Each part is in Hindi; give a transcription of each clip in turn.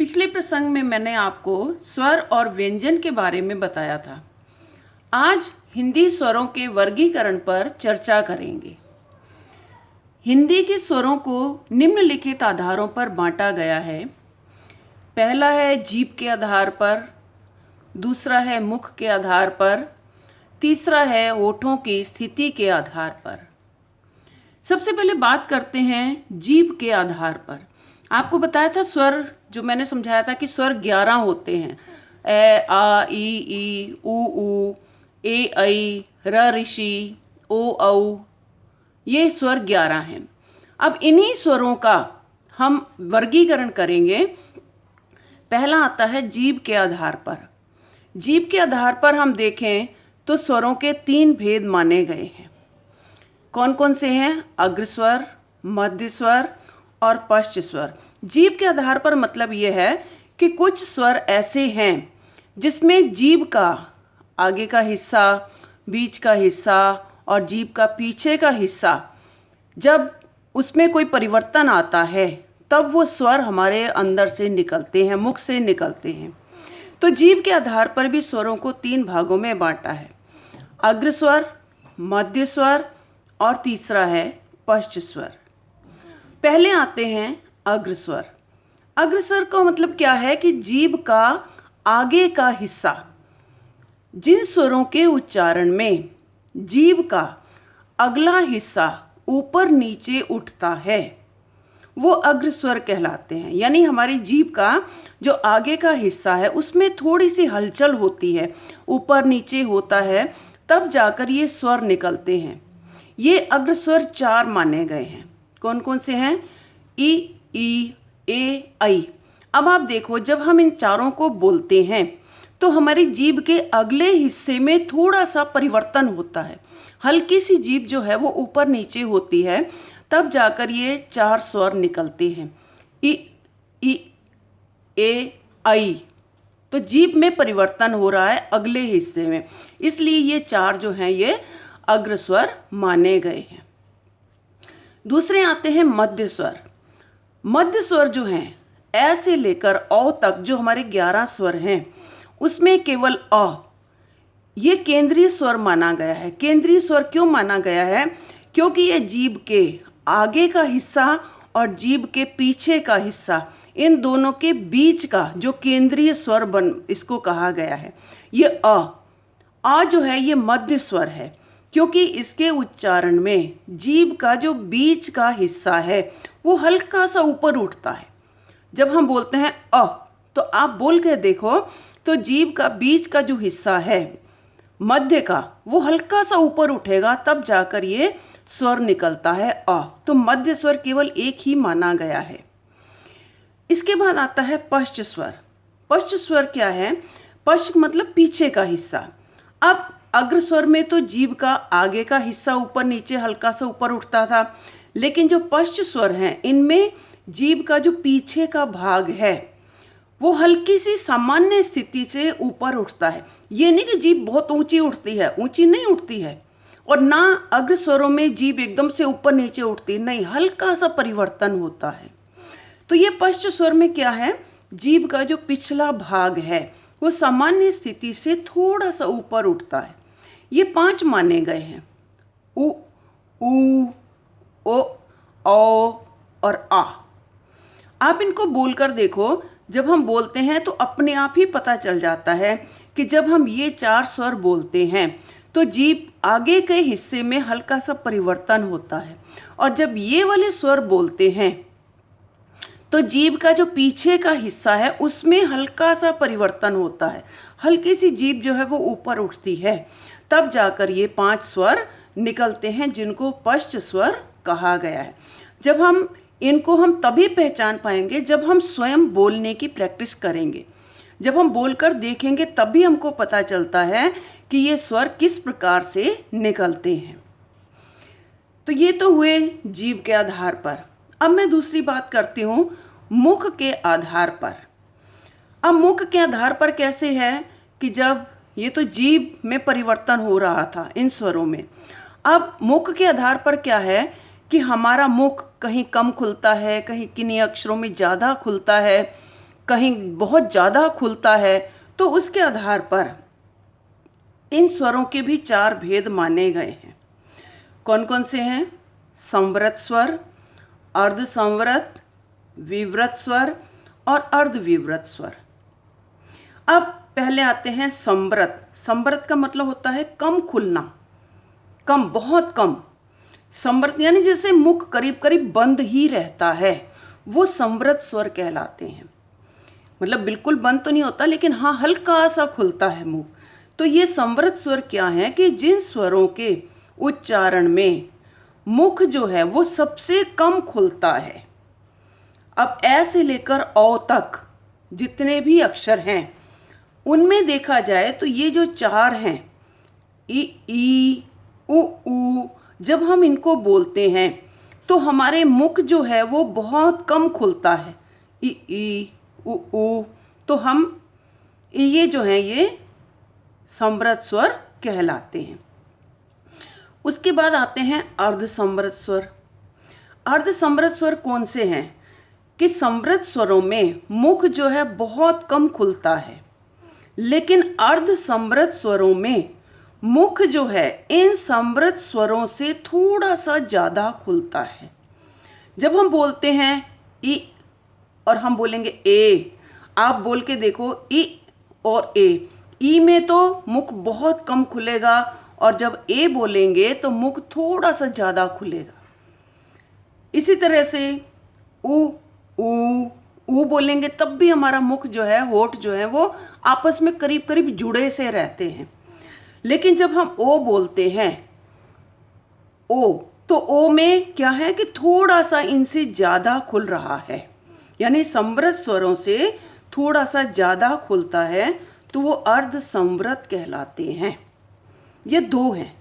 पिछले प्रसंग में मैंने आपको स्वर और व्यंजन के बारे में बताया था। आज हिंदी स्वरों के वर्गीकरण पर चर्चा करेंगे। हिंदी के स्वरों को निम्नलिखित आधारों पर बांटा गया है। पहला है जीभ के आधार पर, दूसरा है मुख के आधार पर, तीसरा है होठों की स्थिति के आधार पर। सबसे पहले बात करते हैं जीभ के आधार पर। आपको बताया था स्वर, जो मैंने समझाया था कि स्वर 11 होते हैं। ए, आ, ई, ऊ, ए, ऐ, र, ऋषि, ओ, औ। ये स्वर 11 हैं। अब इन्हीं स्वरों का हम वर्गीकरण करेंगे। पहला आता है जीभ के आधार पर। जीभ के आधार पर हम देखें तो स्वरों के 3 भेद माने गए हैं। कौन कौन से हैं? अग्र स्वर, मध्य स्वर और पश्च स्वर। जीभ के आधार पर मतलब ये है कि कुछ स्वर ऐसे हैं जिसमें जीभ का आगे का हिस्सा, बीच का हिस्सा और जीभ का पीछे का हिस्सा, जब उसमें कोई परिवर्तन आता है तब वो स्वर हमारे अंदर से निकलते हैं, मुख से निकलते हैं। तो जीभ के आधार पर भी स्वरों को 3 भागों में बांटा है। अग्र स्वर, मध्य स्वर और तीसरा है पश्च स्वर। पहले आते हैं अग्र स्वर। अग्र स्वर का मतलब क्या है कि जीभ का आगे का हिस्सा, जिन स्वरों के उच्चारण में जीभ का अगला हिस्सा ऊपर नीचे उठता है वो अग्र स्वर कहलाते हैं। यानी हमारी जीभ का जो आगे का हिस्सा है उसमें थोड़ी सी हलचल होती है, ऊपर नीचे होता है, तब जाकर ये स्वर निकलते हैं। ये अग्र स्वर 4 माने गए हैं। कौन कौन से हैं? ई, ए, ऐ। अब आप देखो, जब हम इन चारों को बोलते हैं तो हमारी जीभ के अगले हिस्से में थोड़ा सा परिवर्तन होता है। हल्की सी जीभ जो है वो ऊपर नीचे होती है, तब जाकर ये 4 स्वर निकलते हैं। ई, ए, ऐ। तो जीभ में परिवर्तन हो रहा है अगले हिस्से में, इसलिए ये 4 जो हैं ये अग्र स्वर माने गए हैं। दूसरे आते हैं मध्य स्वर। मध्य स्वर जो हैं ए से लेकर औ तक, जो हमारे 11 स्वर हैं उसमें केवल अ ये केंद्रीय स्वर माना गया है। केंद्रीय स्वर क्यों माना गया है? क्योंकि ये जीभ के आगे का हिस्सा और जीभ के पीछे का हिस्सा, इन दोनों के बीच का जो केंद्रीय स्वर इसको कहा गया है। ये अ जो है ये मध्य स्वर है, क्योंकि इसके उच्चारण में जीभ का जो बीच का हिस्सा है वो हल्का सा ऊपर उठता है। जब हम बोलते हैं अ, तो आप बोल के देखो तो जीभ का बीच का जो हिस्सा है मध्य का, वो हल्का सा ऊपर उठेगा, तब जाकर ये स्वर निकलता है अ। तो मध्य स्वर केवल एक ही माना गया है। इसके बाद आता है पश्च स्वर। पश्च स्वर क्या है? पश्च मतलब पीछे का हिस्सा। अब अग्र स्वर में तो जीभ का आगे का हिस्सा ऊपर नीचे हल्का सा ऊपर उठता था, लेकिन जो पश्च स्वर हैं इनमें जीभ का जो पीछे का भाग है वो हल्की सी सामान्य स्थिति से ऊपर उठता है। ये नहीं कि जीभ बहुत ऊंची उठती है, ऊंची नहीं उठती है, और ना अग्र स्वरों में जीभ एकदम से ऊपर नीचे उठती, नहीं, हल्का सा परिवर्तन होता है। तो ये पश्च स्वर में क्या है? जीभ का जो पिछला भाग है वो सामान्य स्थिति से थोड़ा सा ऊपर उठता है। ये 5 माने गए हैं। उ, ओ, और आ। आप इनको बोलकर देखो, जब हम बोलते हैं तो अपने आप ही पता चल जाता है कि जब हम ये 4 स्वर बोलते हैं तो जीभ आगे के हिस्से में हल्का सा परिवर्तन होता है, और जब ये वाले स्वर बोलते हैं तो जीभ का जो पीछे का हिस्सा है उसमें हल्का सा परिवर्तन होता है, हल्की सी जीभ जो है वो ऊपर उठती है, तब जाकर ये 5 स्वर निकलते हैं जिनको पश्च स्वर कहा गया है। जब हम इनको हम तभी पहचान पाएंगे जब हम स्वयं बोलने की प्रैक्टिस करेंगे। जब हम बोलकर देखेंगे तभी हमको पता चलता है कि ये स्वर किस प्रकार से निकलते हैं। तो ये तो हुए जीभ के आधार पर। अब मैं दूसरी बात करती हूँ मुख के आधार पर। अब मुख के आधार पर कैसे है कि जब ये तो जीभ में परिवर्तन हो रहा था इन स्वरों में, अब मुख के आधार पर क्या है कि हमारा मुख कहीं कम खुलता है, कहीं किन्हीं अक्षरों में ज़्यादा खुलता है, कहीं बहुत ज़्यादा खुलता है, तो उसके आधार पर इन स्वरों के भी 4 भेद माने गए हैं। कौन कौन से हैं? संवृत स्वर, अर्धसंवृत, विवृत स्वर और अर्धविवृत स्वर। अब पहले आते हैं संवृत। संवृत का मतलब होता है कम खुलना, कम, बहुत कम। संवृत यानी जैसे मुख करीब करीब बंद ही रहता है, वो संवृत स्वर कहलाते हैं। मतलब बिल्कुल बंद तो नहीं होता, लेकिन हाँ हल्का सा खुलता है मुख। तो ये संवृत स्वर क्या है कि जिन स्वरों के उच्चारण में मुख जो है वो सबसे कम खुलता है। अब ए से लेकर औ तक जितने भी अक्षर हैं उनमें देखा जाए तो ये जो 4 हैं, ई, उ, जब हम इनको बोलते हैं तो हमारे मुख जो है वो बहुत कम खुलता है। ई, उ, तो हम ये जो है ये संवृत स्वर कहलाते हैं। उसके बाद आते हैं अर्धसंवृत स्वर। अर्धसंवृत स्वर कौन से हैं कि संवृत स्वरों में मुख जो है बहुत कम खुलता है, लेकिन अर्धसंवृत स्वरों में मुख जो है इन संवृत स्वरों से थोड़ा सा ज़्यादा खुलता है। जब हम बोलते हैं ई और हम बोलेंगे ए, आप बोल के देखो ई और ए, ई में तो मुख बहुत कम खुलेगा और जब ए बोलेंगे तो मुख थोड़ा सा ज़्यादा खुलेगा। इसी तरह से ऊ बोलेंगे तब भी हमारा मुख जो है, होठ जो है वो आपस में करीब करीब जुड़े से रहते हैं। लेकिन जब हम ओ बोलते हैं ओ, तो ओ में क्या है कि थोड़ा सा इनसे ज़्यादा खुल रहा है, यानी संवृत स्वरों से थोड़ा सा ज़्यादा खुलता है, तो वो अर्धसंवृत कहलाते हैं। ये 2 हैं,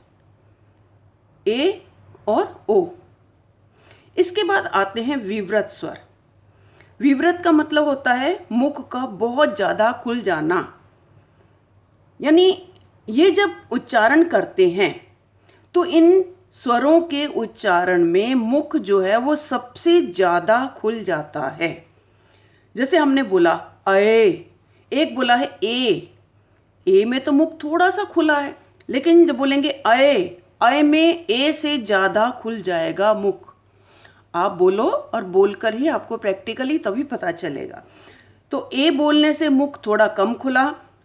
ए और ओ। इसके बाद आते हैं विवृत स्वर। विवृत का मतलब होता है मुख का बहुत ज़्यादा खुल जाना, यानी ये जब उच्चारण करते हैं तो इन स्वरों के उच्चारण में मुख जो है वो सबसे ज़्यादा खुल जाता है। जैसे हमने बोला अए, एक बोला है ए में तो मुख थोड़ा सा खुला है, लेकिन जब बोलेंगे अए में ए से ज़्यादा खुल जाएगा मुख। आप बोलो और बोलकर ही आपको प्रैक्टिकली तभी पता चलेगा। तो ए बोलने से मुख थोड़ा कम खुला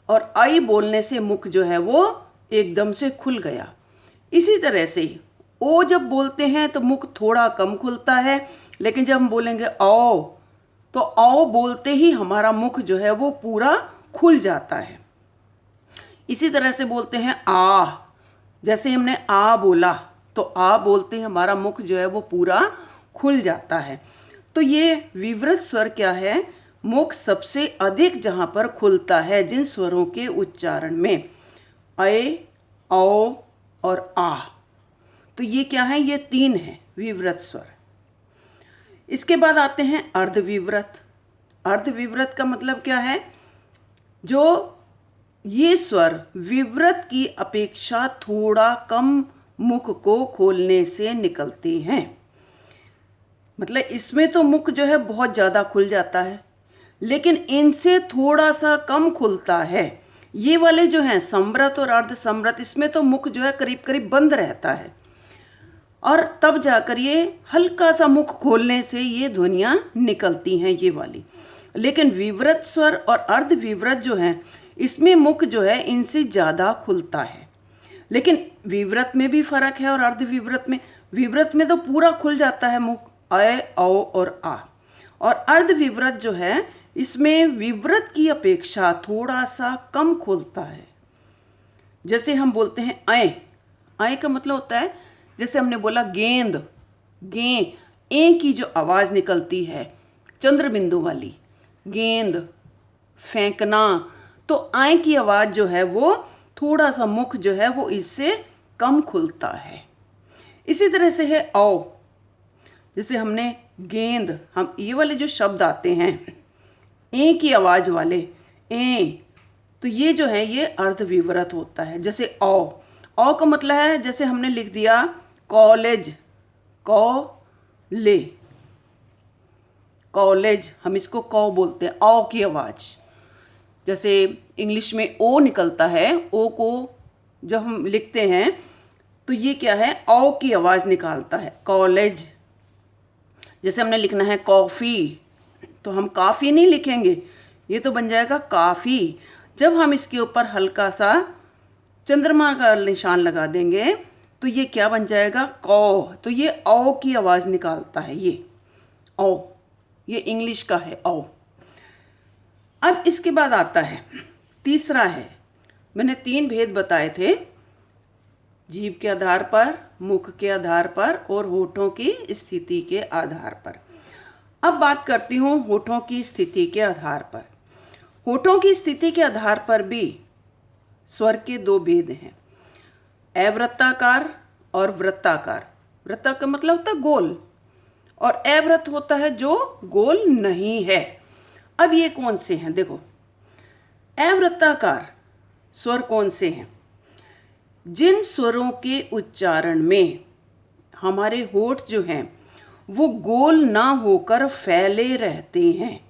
और आई बोलने से मुख जो है वो एकदम से खुल गया। इसी तरह से ही ओ जब बोलते हैं तो मुख थोड़ा कम खुलता है, लेकिन जब हम बोलेंगे औ, तो औ बोलते ही हमारा मुख जो है वो पूरा खुल जाता है। इसी तरह से बोलते हैं आ, जैसे हमने आ बोला तो आ बोलते ही हमारा मुख जो है वो पूरा खुल जाता है। तो ये विवृत स्वर क्या है? मुख सबसे अधिक जहाँ पर खुलता है जिन स्वरों के उच्चारण में, अ, औ और आ। तो ये क्या है? ये 3 है विवृत स्वर। इसके बाद आते हैं अर्धविवृत। अर्धविवृत का मतलब क्या है? जो ये स्वर विवृत की अपेक्षा थोड़ा कम मुख को खोलने से निकलते हैं। मतलब इसमें तो मुख जो है बहुत ज़्यादा खुल जाता है, लेकिन इनसे थोड़ा सा कम खुलता है। ये वाले जो हैं संवृत और अर्धसंवृत, इसमें तो मुख जो है करीब करीब बंद रहता है और तब जाकर ये हल्का सा मुख खोलने से ये ध्वनियाँ निकलती हैं ये वाली। लेकिन विवृत स्वर और अर्धविवृत जो हैं इसमें मुख जो है इनसे ज़्यादा खुलता है। लेकिन विवृत में भी फर्क है और अर्धविवृत में। विवृत में तो पूरा खुल जाता है मुख, अ, औ और आ। और अर्धविवृत जो है इसमें विवृत की अपेक्षा थोड़ा सा कम खुलता है। जैसे हम बोलते हैं अय का मतलब होता है, जैसे हमने बोला गेंद, ए की जो आवाज़ निकलती है चंद्र बिंदु वाली, गेंद, फेंकना, तो आय की आवाज़ जो है वो थोड़ा सा मुख जो है वो इससे कम खुलता है। इसी तरह से है औ, जैसे हमने गेंद, हम ये वाले जो शब्द आते हैं ए की आवाज़ वाले, तो ये जो है ये अर्धविवृत होता है। जैसे औ का मतलब है, जैसे हमने लिख दिया कॉलेज, कॉलेज, हम इसको कौ बोलते हैं, औ की आवाज़। जैसे इंग्लिश में ओ निकलता है, ओ को जब हम लिखते हैं तो ये क्या है, औ की आवाज़ निकालता है, कॉलेज। जैसे हमने लिखना है कॉफ़ी, तो हम काफ़ी नहीं लिखेंगे, ये तो बन जाएगा काफ़ी। जब हम इसके ऊपर हल्का सा चंद्रमा का निशान लगा देंगे तो ये क्या बन जाएगा, कौ। तो ये औ की आवाज़ निकालता है, ये औ, ये इंग्लिश का है औ। अब इसके बाद आता है तीसरा है, मैंने 3 भेद बताए थे, जीभ के आधार पर, मुख के आधार पर और होठों की स्थिति के आधार पर। अब बात करती हूँ होठों की स्थिति के आधार पर। होठों की स्थिति के आधार पर भी स्वर के 2 भेद हैं, अवृत्ताकार और वृत्ताकार। वृत्ता का मतलब होता है गोल, और अवृत्त होता है जो गोल नहीं है। अब ये कौन से हैं, देखो अवृत्ताकार स्वर कौन से हैं, जिन स्वरों के उच्चारण में हमारे होठ जो हैं वो गोल ना होकर फैले रहते हैं।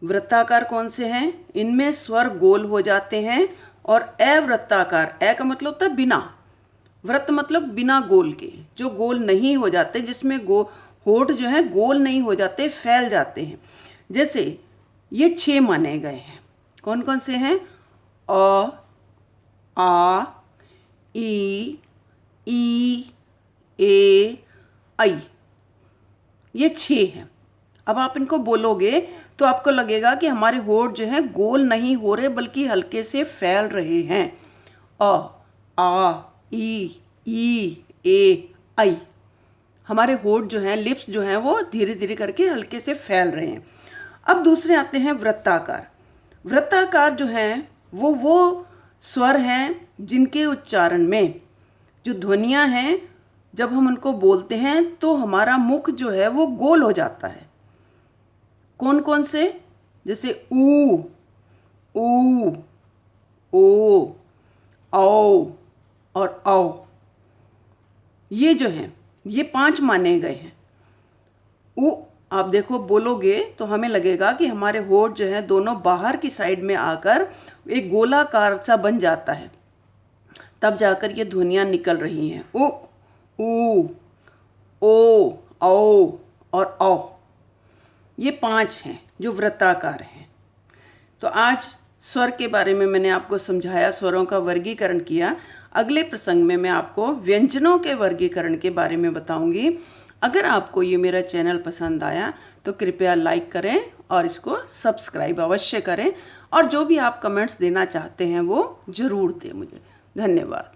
वृत्ताकार कौन से हैं, इनमें स्वर गोल हो जाते हैं, और अवृत्ताकार, अ का मतलब होता है बिना, वृत्त मतलब बिना गोल के, जो गोल नहीं हो जाते, जिसमें होठ जो है गोल नहीं हो जाते, फैल जाते हैं। जैसे ये 6 माने गए हैं, कौन कौन से हैं, अ, आ, ई, ए, ऐ, ये 6 हैं। अब आप इनको बोलोगे तो आपको लगेगा कि हमारे होठ जो हैं गोल नहीं हो रहे बल्कि हल्के से फैल रहे हैं। अ, आ, ई, ए, ऐ, हमारे होठ जो हैं, लिप्स जो हैं वो धीरे धीरे करके हल्के से फैल रहे हैं। अब दूसरे आते हैं वृत्ताकार। वृत्ताकार जो हैं वो स्वर हैं जिनके उच्चारण में जो ध्वनियाँ हैं, जब हम उनको बोलते हैं तो हमारा मुख जो है वो गोल हो जाता है। कौन कौन से, जैसे ऊ, ओ, औ और औ, ये जो हैं ये 5 माने गए हैं। ऊ आप देखो बोलोगे तो हमें लगेगा कि हमारे होठ जो है दोनों बाहर की साइड में आकर एक गोलाकार सा बन जाता है, तब जाकर ये ध्वनियाँ निकल रही हैं, ऊ, ओ, औ और औ। ये 5 हैं जो वृत्ताकार हैं। तो आज स्वर के बारे में मैंने आपको समझाया, स्वरों का वर्गीकरण किया। अगले प्रसंग में मैं आपको व्यंजनों के वर्गीकरण के बारे में बताऊंगी। अगर आपको ये मेरा चैनल पसंद आया तो कृपया लाइक करें और इसको सब्सक्राइब अवश्य करें, और जो भी आप कमेंट्स देना चाहते हैं वो ज़रूर दें मुझे। धन्यवाद।